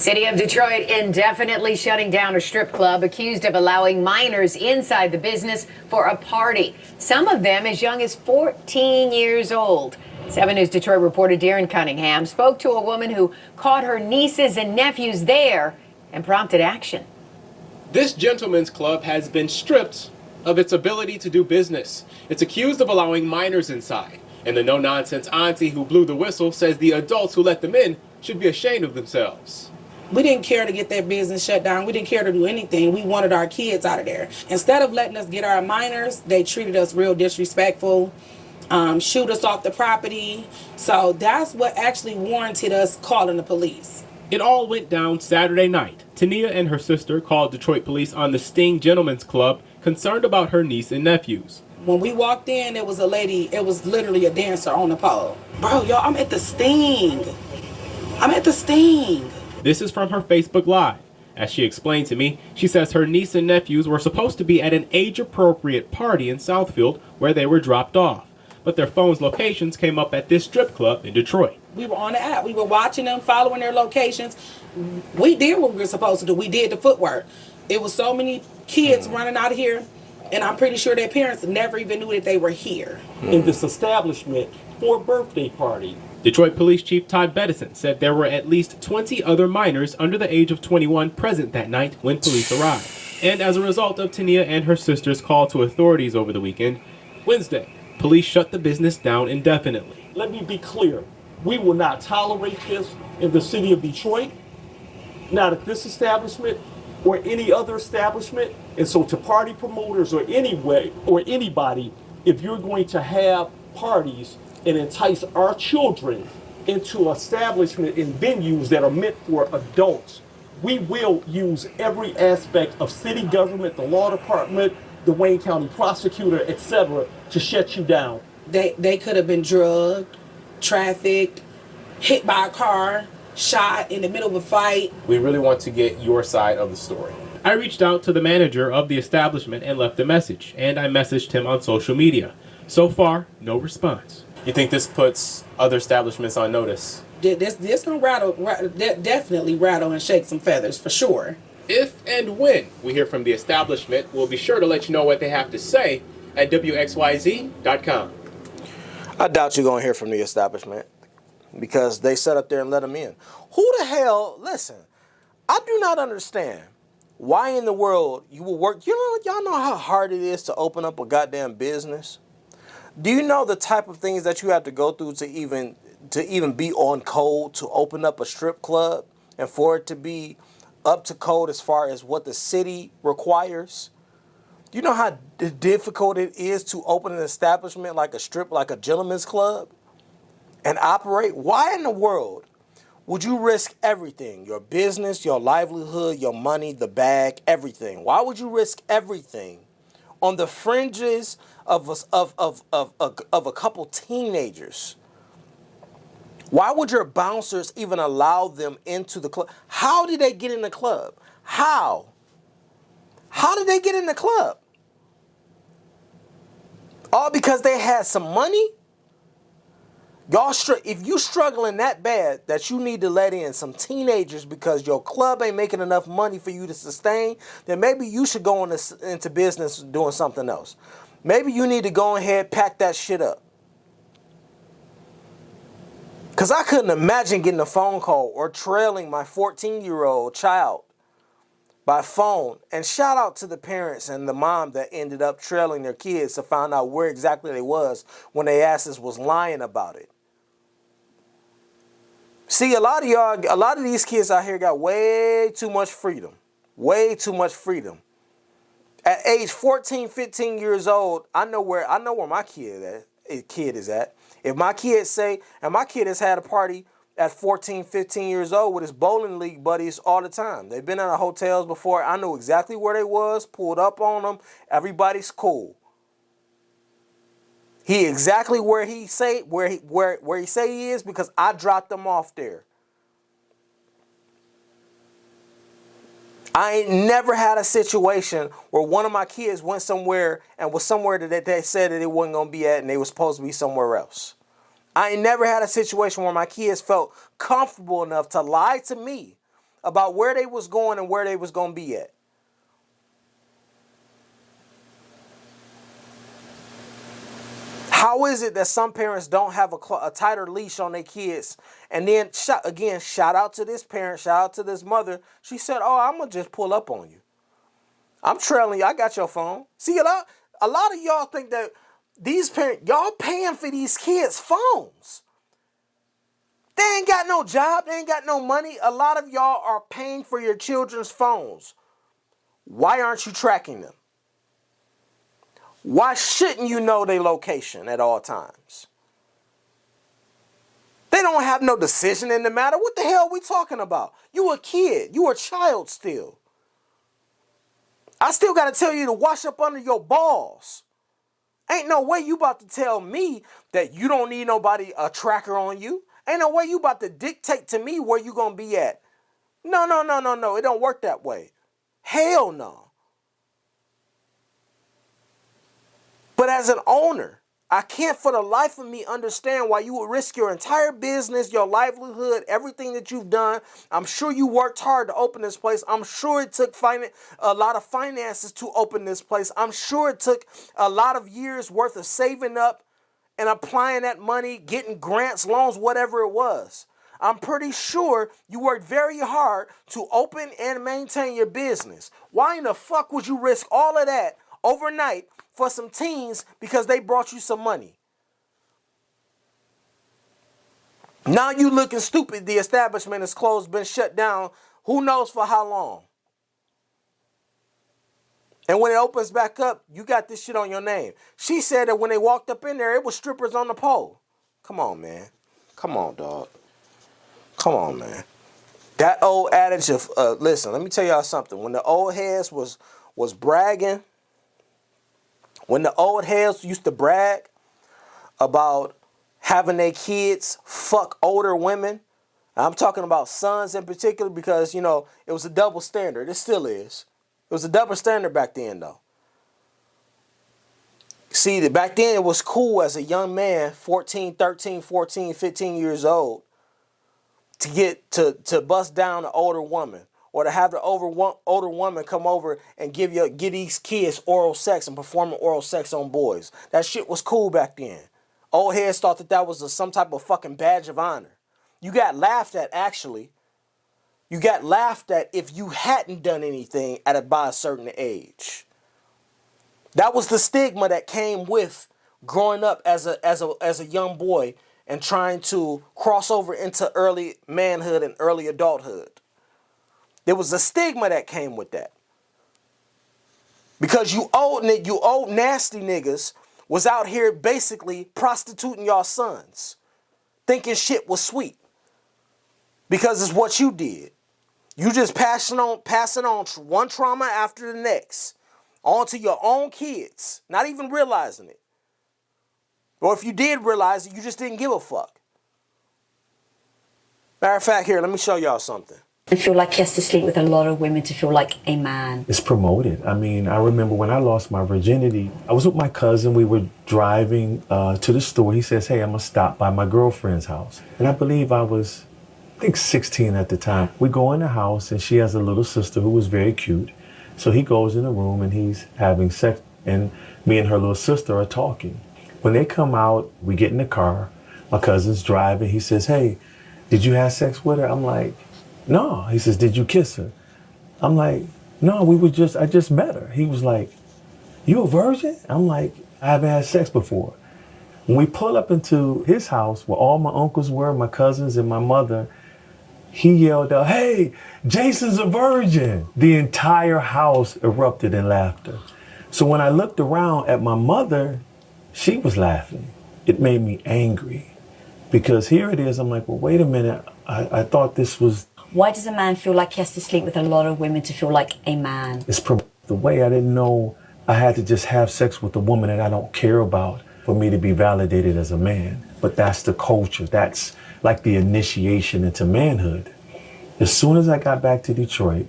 City of Detroit indefinitely shutting down a strip club accused of allowing minors inside the business for a party. Some of them as young as 14 years old. 7 News Detroit reporter Darren Cunningham spoke to a woman who caught her nieces and nephews there and prompted action. This gentleman's club has been stripped of its ability to do business. It's accused of allowing minors inside. And the no-nonsense auntie who blew the whistle says the adults who let them in should be ashamed of themselves. We didn't care to get that business shut down. We didn't care to do anything. We wanted our kids out of there. Instead of letting us get our minors, they treated us real disrespectful, shoot us off the property. So that's what actually warranted us calling the police. It all went down Saturday night. Tania and her sister called Detroit police on the Sting Gentlemen's Club, concerned about her niece and nephews. When we walked in, it was a lady, it was literally a dancer on the pole. Bro, y'all, I'm at the Sting. I'm at the Sting. This is from her Facebook Live. As she explained to me, she says her niece and nephews were supposed to be at an age-appropriate party in Southfield where they were dropped off. But their phone's locations came up at this strip club in Detroit. We were on the app. We were watching them, following their locations. We did what we were supposed to do. We did the footwork. It was so many kids running out of here, and I'm pretty sure their parents never even knew that they were here. In this establishment for a birthday party. Detroit Police Chief Todd Bettison said there were at least 20 other minors under the age of 21 present that night when police arrived. And as a result of Tania and her sister's call to authorities over the weekend, Wednesday, police shut the business down indefinitely. Let me be clear. We will not tolerate this in the city of Detroit, not at this establishment or any other establishment. And so to party promoters or anybody, if you're going to have parties and entice our children into establishment and venues that are meant for adults, we will use every aspect of city government, the law department, the Wayne County prosecutor, etc., to shut you down. They could have been drugged, trafficked, hit by a car, shot in the middle of a fight. We really want to get your side of the story. I reached out to the manager of the establishment and left a message, and I messaged him on social media. So far, no response. You think this puts other establishments on notice? This gonna definitely rattle and shake some feathers for sure. If and when we hear from the establishment, we'll be sure to let you know what they have to say at WXYZ.com. I doubt you're going to hear from the establishment because they sat up there and let them in. Who the hell, listen, I do not understand why in the world you will work. Y'all know how hard it is to open up a goddamn business? Do you know the type of things that you have to go through to even be on code to open up a strip club and for it to be up to code as far as what the city requires? Do you know how difficult it is to open an establishment like a gentleman's club and operate? Why in the world would you risk everything? Your business, your livelihood, your money, the bag, everything. Why would you risk everything on the fringes of a couple teenagers? Why would your bouncers even allow them into the club? How did they get in the club? How did they get in the club? All because they had some money? Y'all, if you struggling that bad that you need to let in some teenagers because your club ain't making enough money for you to sustain, then maybe you should go into business doing something else. Maybe you need to go ahead, pack that shit up. Because I couldn't imagine getting a phone call or trailing my 14-year-old child by phone. And shout out to the parents and the mom that ended up trailing their kids to find out where exactly they was when their asses was lying about it. See, a lot of these kids out here got way too much freedom. Way too much freedom. At age 14, 15 years old, I know where my kid is at. If my kid my kid has had a party at 14, 15 years old with his bowling league buddies all the time. They've been in the hotels before. I know exactly where they was, pulled up on them. Everybody's cool. He exactly where he say he is because I dropped them off there. I ain't never had a situation where one of my kids went somewhere and was somewhere that they said that it wasn't going to be at and they were supposed to be somewhere else. I ain't never had a situation where my kids felt comfortable enough to lie to me about where they was going and where they was going to be at. How is it that some parents don't have a tighter leash on their kids? And then, shout out to this parent, shout out to this mother. She said, oh, I'm going to just pull up on you. I'm trailing you. I got your phone. See, a lot of y'all think that these parents, y'all paying for these kids' phones. They ain't got no job. They ain't got no money. A lot of y'all are paying for your children's phones. Why aren't you tracking them? Why shouldn't you know their location at all times? They don't have no decision in the matter. What the hell are we talking about? You a kid. You a child still. I still got to tell you to wash up under your balls. Ain't no way you about to tell me that you don't need nobody, a tracker on you. Ain't no way you about to dictate to me where you going to be at. No. It don't work that way. Hell no. But as an owner, I can't for the life of me understand why you would risk your entire business, your livelihood, everything that you've done. I'm sure you worked hard to open this place. I'm sure it took a lot of finances to open this place. I'm sure it took a lot of years worth of saving up and applying that money, getting grants, loans, whatever it was. I'm pretty sure you worked very hard to open and maintain your business. Why in the fuck would you risk all of that overnight for some teens because they brought you some money? Now you looking stupid. The establishment is closed, been shut down. Who knows for how long? And when it opens back up, you got this shit on your name. She said that when they walked up in there, it was strippers on the pole. Come on, man. Come on, dog. Come on, man. That old adage of, listen, let me tell y'all something. When the old heads was bragging, when the old heads used to brag about having their kids fuck older women, I'm talking about sons in particular because, you know, it was a double standard. It still is. It was a double standard back then, though. See, back then it was cool as a young man, 14, 13, 14, 15 years old, to get to bust down an older woman or to have the older woman come over and give these kids oral sex and performing oral sex on boys. That shit was cool back then. Old heads thought that was some type of fucking badge of honor. You got laughed at, actually. You got laughed at if you hadn't done anything by a certain age. That was the stigma that came with growing up as a young boy and trying to cross over into early manhood and early adulthood. There was a stigma that came with that. Because you old nasty niggas was out here basically prostituting y'all sons, thinking shit was sweet. Because it's what you did. You just passing on one trauma after the next onto your own kids, not even realizing it. Or if you did realize it, you just didn't give a fuck. Matter of fact, here, let me show y'all something. I feel like he has to sleep with a lot of women to feel like a man. It's promoted. I mean, I remember when I lost my virginity, I was with my cousin. We were driving to the store. He says, hey, I'm going to stop by my girlfriend's house. And I believe I was 16 at the time. We go in the house and she has a little sister who was very cute. So he goes in the room and he's having sex and me and her little sister are talking. When they come out, we get in the car. My cousin's driving. He says, hey, did you have sex with her? I'm like, no. He says, did you kiss her? I'm like, no, I just met her. He was like, you a virgin? I'm like, I haven't had sex before. When we pull up into his house where all my uncles were, my cousins and my mother, he yelled out, hey, Jason's a virgin. The entire house erupted in laughter. So when I looked around at my mother, she was laughing. It made me angry because here it is. I'm like, well, wait a minute. I thought this was. Why does a man feel like he has to sleep with a lot of women to feel like a man? It's the way I didn't know I had to just have sex with a woman that I don't care about for me to be validated as a man. But that's the culture. That's like the initiation into manhood. As soon as I got back to Detroit,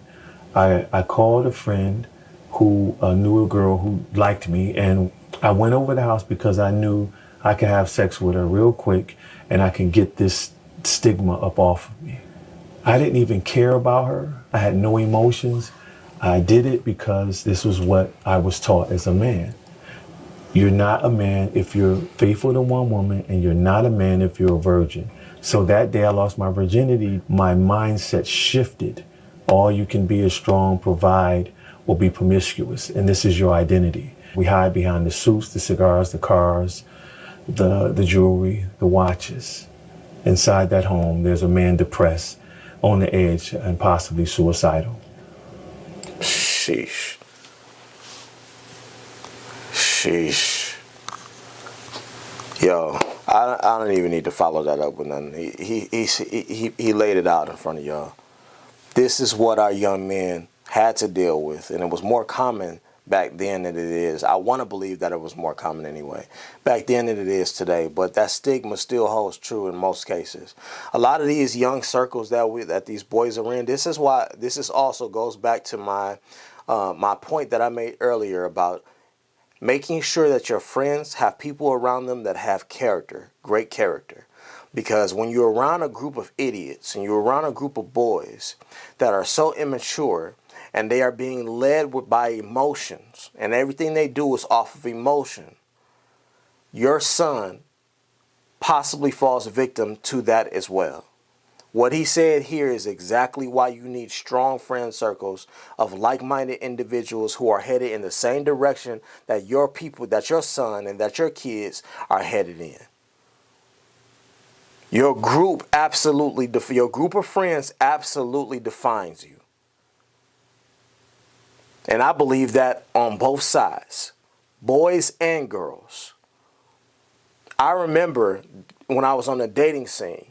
I called a friend who knew a girl who liked me, and I went over the house because I knew I could have sex with her real quick and I can get this stigma up off of me. I didn't even care about her. I had no emotions. I did it because this was what I was taught as a man. You're not a man if you're faithful to one woman, and you're not a man if you're a virgin. So that day I lost my virginity, my mindset shifted. All you can be is strong, provide, or be promiscuous. And this is your identity. We hide behind the suits, the cigars, the cars, the jewelry, the watches. Inside that home, there's a man depressed, on the edge, and possibly suicidal. Sheesh. Sheesh. Yo, I don't even need to follow that up with nothing. He laid it out in front of y'all. This is what our young men had to deal with, and it was more common back then than it is. I want to believe that it was more common anyway back then than it is today, but that stigma still holds true in most cases. A lot of these young circles that these boys are in, this is also goes back to my point that I made earlier about making sure that your friends have people around them that have character, great character. Because when you're around a group of idiots and you're around a group of boys that are so immature and they are being led by emotions and everything they do is off of emotion, your son possibly falls victim to that as well. What he said here is exactly why you need strong friend circles of like-minded individuals who are headed in the same direction that your people, that your son and that your kids are headed in. Your group your group of friends absolutely defines you. And I believe that on both sides, boys and girls. I remember when I was on the dating scene,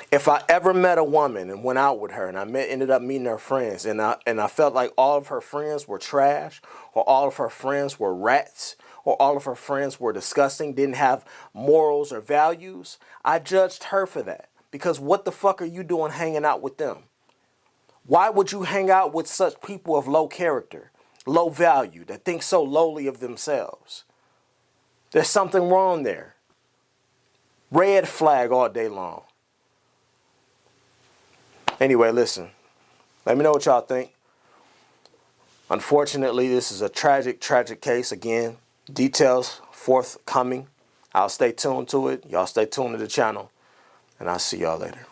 if I ever met a woman and went out with her and ended up meeting her friends and I felt like all of her friends were trash, or all of her friends were rats, or all of her friends were disgusting, didn't have morals or values, I judged her for that. Because what the fuck are you doing hanging out with them? Why would you hang out with such people of low character, low value, that think so lowly of themselves? There's something wrong there. Red flag all day long. Anyway, listen, let me know what y'all think. Unfortunately, this is a tragic, tragic case. Again, details forthcoming. I'll stay tuned to it. Y'all stay tuned to the channel, and I'll see y'all later.